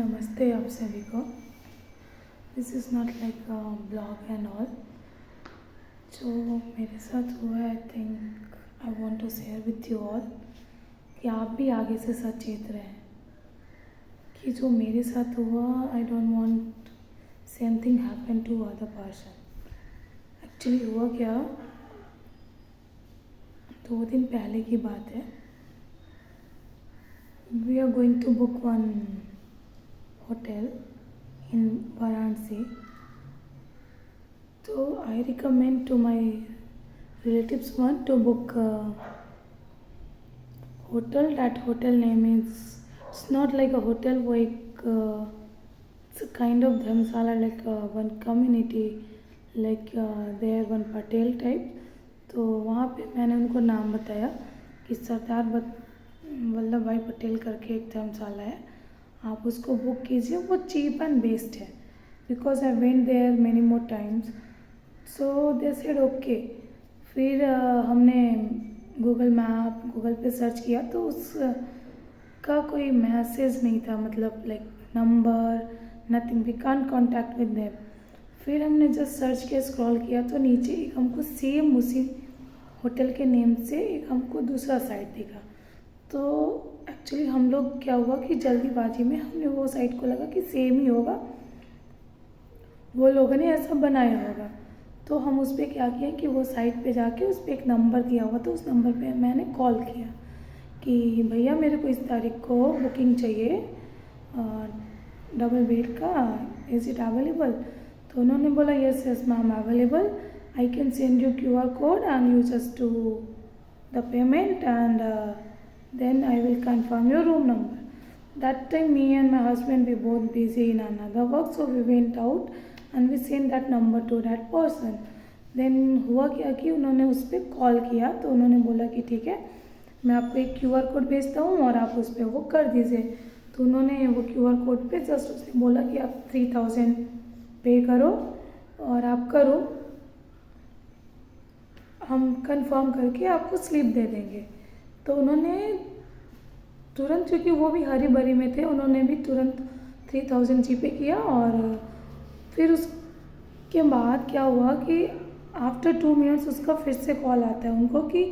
नमस्ते आप सभी को। This is not like blog and all. जो मेरे साथ हुआ है, I think I want to share with you all कि आप भी आगे से सचेत रहें कि जो मेरे साथ हुआ, I don't want same thing happen to other person. Actually हुआ क्या, 2 दिन पहले की बात है। We are going to book one hotel in Varanasi. So I recommend to my relatives one to book a hotel. That hotel name is, it's not like a hotel, वो एक it's a kind of Dharamshala, like one community, like there one Patel type. तो वहाँ पे मैंने उनको नाम बताया कि सरदार वल्लभ भाई पटेल करके एक धर्मशाला है, आप उसको बुक कीजिए, वो चीप एंड बेस्ट है। Because I went there many more times, so they said okay. फिर हमने गूगल पे सर्च किया तो उसका कोई मैसेज नहीं था, मतलब like number nothing, we can't contact with them. फिर हमने जस्ट सर्च किया, स्क्रॉल किया तो नीचे एक हमको सेम उसी होटल के नेम से एक हमको दूसरा साइट दिखा। तो एक्चुअली हम लोग क्या हुआ कि जल्दीबाजी में हमने वो साइट को लगा कि सेम ही होगा, वो लोगों ने ऐसा बनाया होगा। तो हम उस पर क्या किया कि वो साइट पे जाके उस पर एक नंबर दिया हुआ, तो उस नंबर पे मैंने कॉल किया कि भैया मेरे को इस तारीख को बुकिंग चाहिए डबल बेड का, इज़ इट अवेलेबल? तो उन्होंने बोला yes yes ma'am available, I can send you QR code and you just do the payment and then I will confirm your room number. That time me and my husband, we both busy in another work, so we went out and we sent that number to that person. Then हुआ क्या कि उन्होंने उस पर call किया, तो उन्होंने बोला कि ठीक है मैं आपको एक QR कोड भेजता हूँ और आप उस पर वो कर दीजिए। तो उन्होंने वो QR कोड पे जस्ट उसने बोला कि आप 3000 पे करो और आपका रूम हम कंफर्म करके आपको स्लिप दे देंगे। तो उन्होंने तुरंत, क्योंकि वो भी हरी भरी में थे, उन्होंने भी तुरंत 3000 GP किया। और फिर उसके बाद क्या हुआ कि आफ्टर 2 मिनट्स उसका फिर से कॉल आता है उनको कि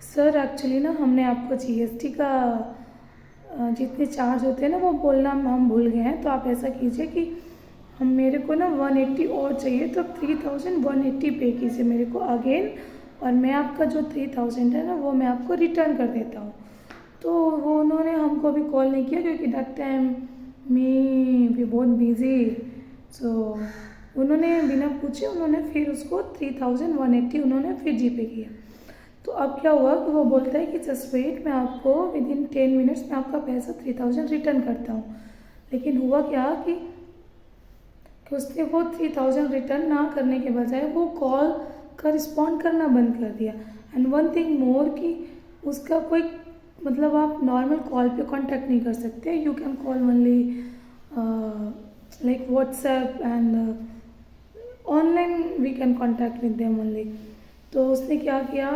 सर एक्चुअली ना हमने आपको GST का जितने चार्ज होते हैं ना वो बोलना हम भूल गए हैं, तो आप ऐसा कीजिए कि हम मेरे को ना 180 और चाहिए, तो 3180 पे कीजिए मेरे को अगेन, और मैं आपका जो 3000 है ना वो मैं आपको रिटर्न कर देता हूँ। तो वो उन्होंने हमको अभी कॉल नहीं किया क्योंकि दैट टाइम वी बहुत बिजी। सो उन्होंने बिना पूछे उन्होंने फिर उसको 3180 उन्होंने फिर GP किया। तो अब क्या हुआ कि वो बोलता है कि जस्ट वेट, मैं आपको विदिन 10 मिनट्स में आपका पैसा 3000 रिटर्न करता हूँ। लेकिन हुआ क्या कि उसने वो 3000 रिटर्न ना करने के बजाय वो कॉल का रिस्पॉन्ड करना बंद कर दिया। एंड वन थिंग मोर कि उसका कोई, मतलब आप नॉर्मल कॉल पे कांटेक्ट नहीं कर सकते, you can call only like WhatsApp and online we can contact with them only. तो उसने क्या किया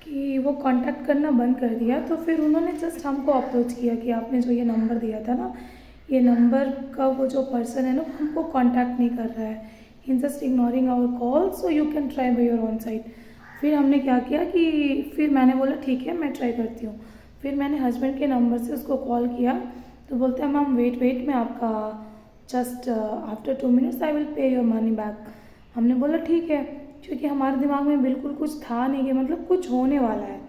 कि वो कांटेक्ट करना बंद कर दिया। तो फिर उन्होंने जस्ट हमको अप्रोच किया कि आपने जो ये नंबर दिया था ना, ये नंबर का वो जो पर्सन है ना हमको कांटेक्ट नहीं कर रहा है, in just ignoring our call, so you can try by your own side. फिर हमने क्या किया कि फिर मैंने बोला ठीक है मैं ट्राई करती हूँ। फिर मैंने हस्बैंड के नंबर से उसको कॉल किया, तो बोलते हैं मैम वेट मैं आपका just after 2 minutes I will pay your money back. हमने बोला ठीक है, क्योंकि हमारे दिमाग में बिल्कुल कुछ था नहीं कि मतलब कुछ होने वाला है।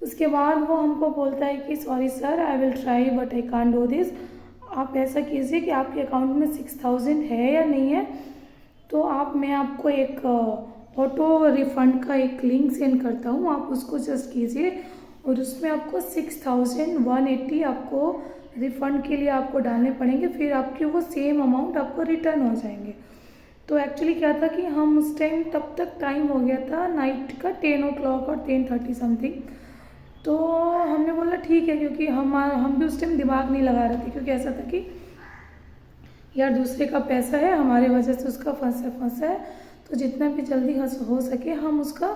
उसके बाद वो हमको बोलता है कि sorry sir I will try but I can't do this, आप ऐसा कीजिए कि आपके अकाउंट में 6000 है या नहीं है, तो मैं आपको एक ऑटो रिफ़ंड का एक लिंक सेंड करता हूँ, आप उसको जस्ट कीजिए और उसमें आपको 6180 आपको रिफ़ंड के लिए आपको डालने पड़ेंगे, फिर आपके वो सेम अमाउंट आपको रिटर्न हो जाएंगे। तो एक्चुअली क्या था कि हम उस टाइम, तब तक टाइम हो गया था नाइट का 10 o'clock और 10:30 समथिंग। तो हमने बोला ठीक है, क्योंकि हम भी उस टाइम दिमाग नहीं लगा रहे थे, क्योंकि ऐसा था कि यार दूसरे का पैसा है, हमारे वजह से उसका फंसा है, तो जितना भी जल्दी हो सके हम उसका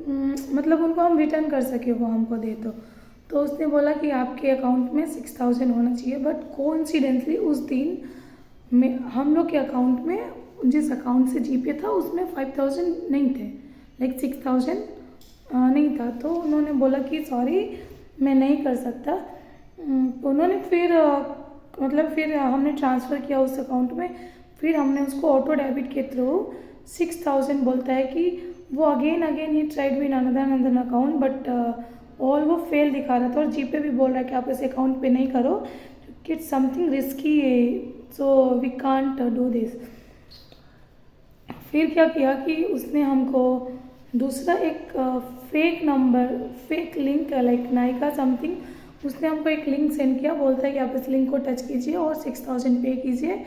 मतलब उनको हम रिटर्न कर सके, वो हमको दे। तो उसने बोला कि आपके अकाउंट में 6000 होना चाहिए, बट कोइंसिडेंटली उस दिन में हम लोग के अकाउंट में, जिस अकाउंट से जीपे था उसमें 5000 नहीं थे, लाइक 6000 नहीं था। तो उन्होंने बोला कि सॉरी मैं नहीं कर सकता। तो उन्होंने फिर मतलब फिर हमने ट्रांसफ़र किया उस अकाउंट में। फिर हमने उसको ऑटो डेबिट के थ्रू 6000 बोलता है कि वो again he tried win another account, but all वो फेल दिखा रहा था और जीपे भी बोल रहा है कि आप इस अकाउंट पे नहीं करो क्योंकि इट्स समथिंग रिस्की है, so we can't do this. फिर क्या किया कि उसने हमको दूसरा एक fake number, fake link like Nykaa something, उसने हमको एक लिंक सेंड किया। बोलता है कि आप इस लिंक को टच कीजिए और 6000 पे कीजिए,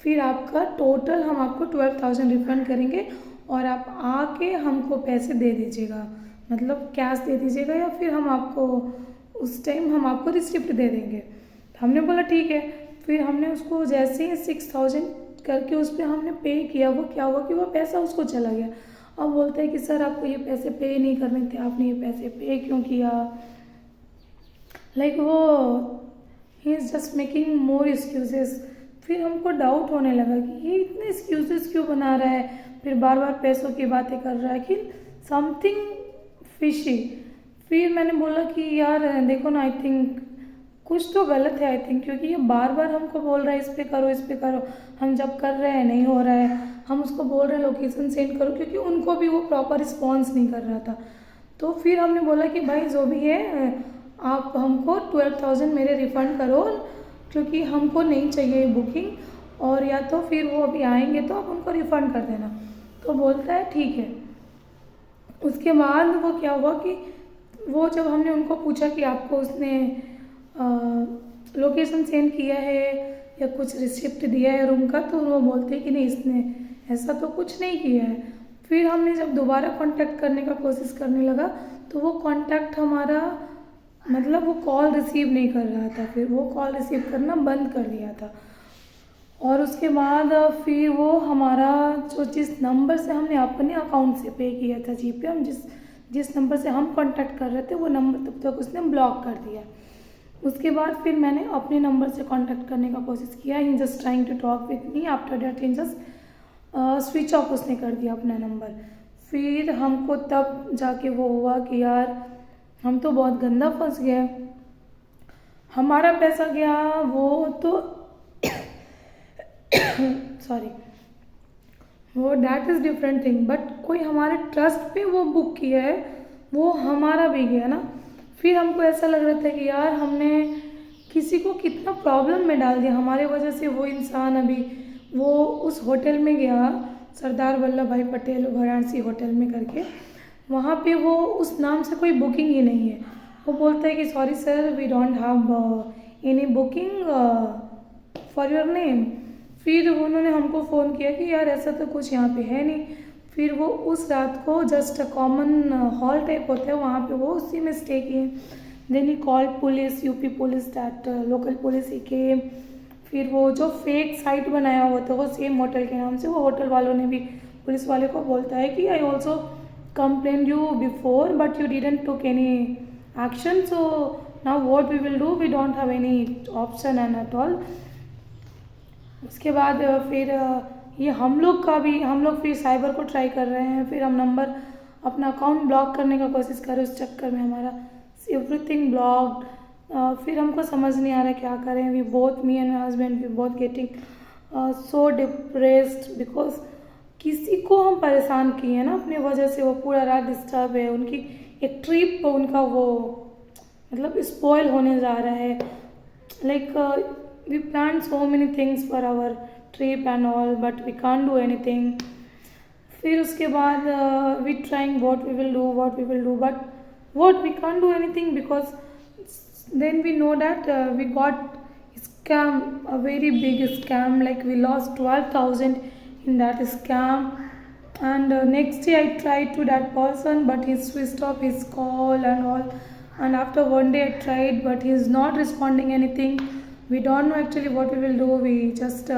फिर आपका टोटल हम आपको 12000 रिफंड करेंगे और आप आके हमको पैसे दे दीजिएगा, मतलब कैश दे दीजिएगा या फिर हम आपको उस टाइम हम आपको रिसिप्ट दे देंगे। तो हमने बोला ठीक है। फिर हमने उसको जैसे ही 6000 करके उस पर हमने पे किया, वो क्या हुआ कि वो पैसा उसको चला गया। अब बोलता है कि सर आपको ये पैसे पे नहीं करने थे, आपने ये पैसे पे क्यों किया। लाइक वो he is just making more excuses. फिर हमको डाउट होने लगा कि ये इतने एक्सक्यूजेस क्यों बना रहा है, फिर बार बार पैसों की बातें कर रहा है कि समथिंग फिशी। फिर मैंने बोला कि यार देखो ना, आई थिंक कुछ तो गलत है आई थिंक, क्योंकि ये बार बार हमको बोल रहा है इस पे करो इस पे करो, हम जब कर रहे हैं नहीं हो रहा है, हम उसको बोल रहे हैं लोकेशन सेंड करो, क्योंकि उनको भी वो प्रॉपर रिस्पॉन्स नहीं कर रहा था। तो फिर हमने बोला कि भाई जो भी है आप हमको 12000 मेरे रिफ़ंड करो, क्योंकि हमको नहीं चाहिए बुकिंग, और या तो फिर वो अभी आएंगे तो आप उनको रिफ़ंड कर देना। तो बोलता है ठीक है। उसके बाद वो क्या हुआ कि वो जब हमने उनको पूछा कि आपको उसने लोकेशन सेंड किया है या कुछ रिसिप्ट दिया है रूम का, तो वो बोलते हैं कि नहीं इसने ऐसा तो कुछ नहीं किया है। फिर हमने जब दोबारा कांटेक्ट करने का कोशिश करने लगा तो वो कांटेक्ट हमारा मतलब वो कॉल रिसीव नहीं कर रहा था, फिर वो कॉल रिसीव करना बंद कर दिया था। और उसके बाद फिर वो हमारा जिस नंबर से हमने अपने अकाउंट से पे किया था जीपे, हम जिस नंबर से हम कांटेक्ट कर रहे थे वो नंबर तब तक उसने ब्लॉक कर दिया। उसके बाद फिर मैंने अपने नंबर से कांटेक्ट करने का कोशिश किया। He just trying to talk with me, after that he just switch off उसने कर दिया अपना नंबर। फिर हमको तब जाके वो हुआ कि यार हम तो बहुत गंदा फंस गए, हमारा पैसा गया वो तो सॉरी वो that is different thing, but कोई हमारे ट्रस्ट पे वो बुक किया है, वो हमारा भी गया ना। फिर हमको ऐसा लग रहा था कि यार हमने किसी को कितना प्रॉब्लम में डाल दिया हमारे वजह से। वो इंसान अभी वो उस होटल में गया, सरदार वल्लभ भाई पटेल वाराणसी होटल में करके, वहाँ पे वो उस नाम से कोई बुकिंग ही नहीं है। वो बोलता है कि sorry sir we don't have any booking for your name. फिर उन्होंने हमको फ़ोन किया कि यार ऐसा तो कुछ यहाँ पे है नहीं। फिर वो उस रात को जस्ट कॉमन हॉल टाइप होता है वहाँ पे वो उसी में स्टे किए। Then he called police, UP police, that local police he came. फिर वो जो फेक साइट बनाया हुआ था वो सेम होटल के नाम से, वो होटल वालों ने भी पुलिस वाले को बोलता है कि I also complain you before but you didn't took any action, so now what we will do, we don't have any option and at all. उसके बाद फिर ये हम लोग फिर साइबर को ट्राई कर रहे हैं। फिर हम नंबर अपना अकाउंट ब्लॉक करने का कोशिश कर रहे हैं, उस चक्कर में हमारा एवरीथिंग ब्लॉक्ड। फिर हमको समझ नहीं आ रहा क्या करें। We both, me and my husband, we both getting so depressed because किसी को हम परेशान किए हैं ना अपनी वजह से। वो पूरा रात डिस्टर्ब है, उनकी एक ट्रिप उनका वो मतलब स्पॉइल होने जा रहा है। Like we planned so many things for our trip and all but we can't do anything. फिर उसके बाद we trying what we will do but what we can't do anything because then we know that we got scam, a very big scam, like we lost 12,000 in that scam. And next day I tried to that person but he switched off his call and all, and after one day I tried but he is not responding anything. We don't know actually what we will do. We just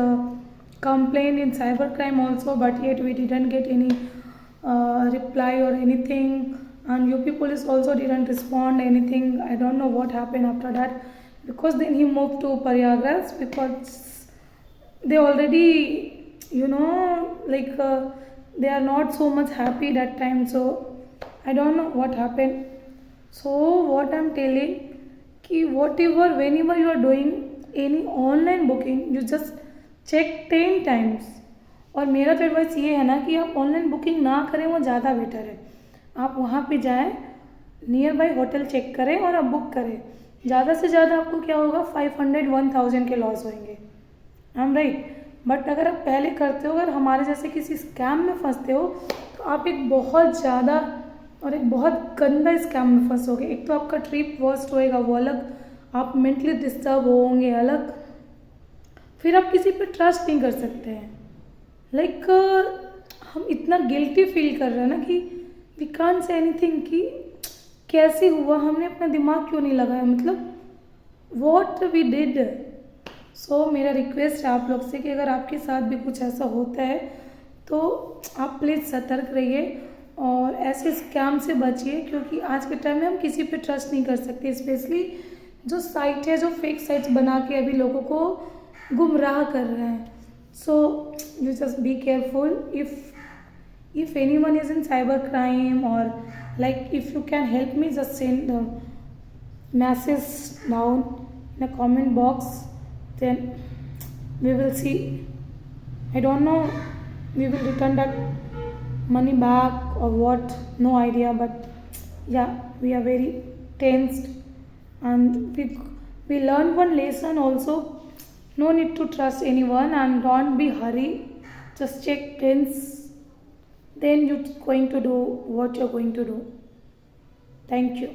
complained in cybercrime also, but yet we didn't get any reply or anything. and UP police also didn't respond anything. I don't know what happened after that, because then he moved to Prayagraj, because they already, like they are not so much happy that time. So I don't know what happened. So what I'm telling, कि whatever, whenever you are doing any online booking, you just check 10 times. और मेरा तो advice ये है ना कि आप online booking ना करें, वो ज़्यादा बेटर है. आप वहाँ पे जाएं, नियर बाई होटल चेक करें और आप बुक करें. ज़्यादा से ज़्यादा आपको क्या होगा, 500-1000 के लॉस होंगे. I am right. बट अगर आप पहले करते हो, अगर हमारे जैसे किसी स्कैम में फंसते हो, तो आप एक बहुत ज़्यादा और एक बहुत गंदा स्कैम में फंसोगे. एक तो आपका ट्रिप वर्स्ट होएगा, वो अलग. आप मेंटली डिस्टर्ब होंगे, अलग. फिर आप किसी पे ट्रस्ट नहीं कर सकते हैं. लाइक हम इतना गिल्टी फील कर रहे हैं ना कि वी कांट से एनीथिंग, कि कैसे हुआ, हमने अपना दिमाग क्यों नहीं लगाया, मतलब वॉट वी डिड. सो मेरा रिक्वेस्ट है आप लोग से कि अगर आपके साथ भी कुछ ऐसा होता है तो आप प्लीज़ सतर्क रहिए और ऐसे स्कैम से बचिए, क्योंकि आज के टाइम में हम किसी पे ट्रस्ट नहीं कर सकते. स्पेशली जो साइट है, जो फेक साइट्स बना के अभी लोगों को गुमराह कर रहे हैं. So you just be careful. If anyone is in cyber crime, or like if you can help me, just send the message down in a comment box. Then we will see. I don't know. We will return that money back or what? No idea. But yeah, we are very tensed, and we learned one lesson also. No need to trust anyone, and don't be hurry. Just check things. Then you're going to do what you're going to do. Thank you.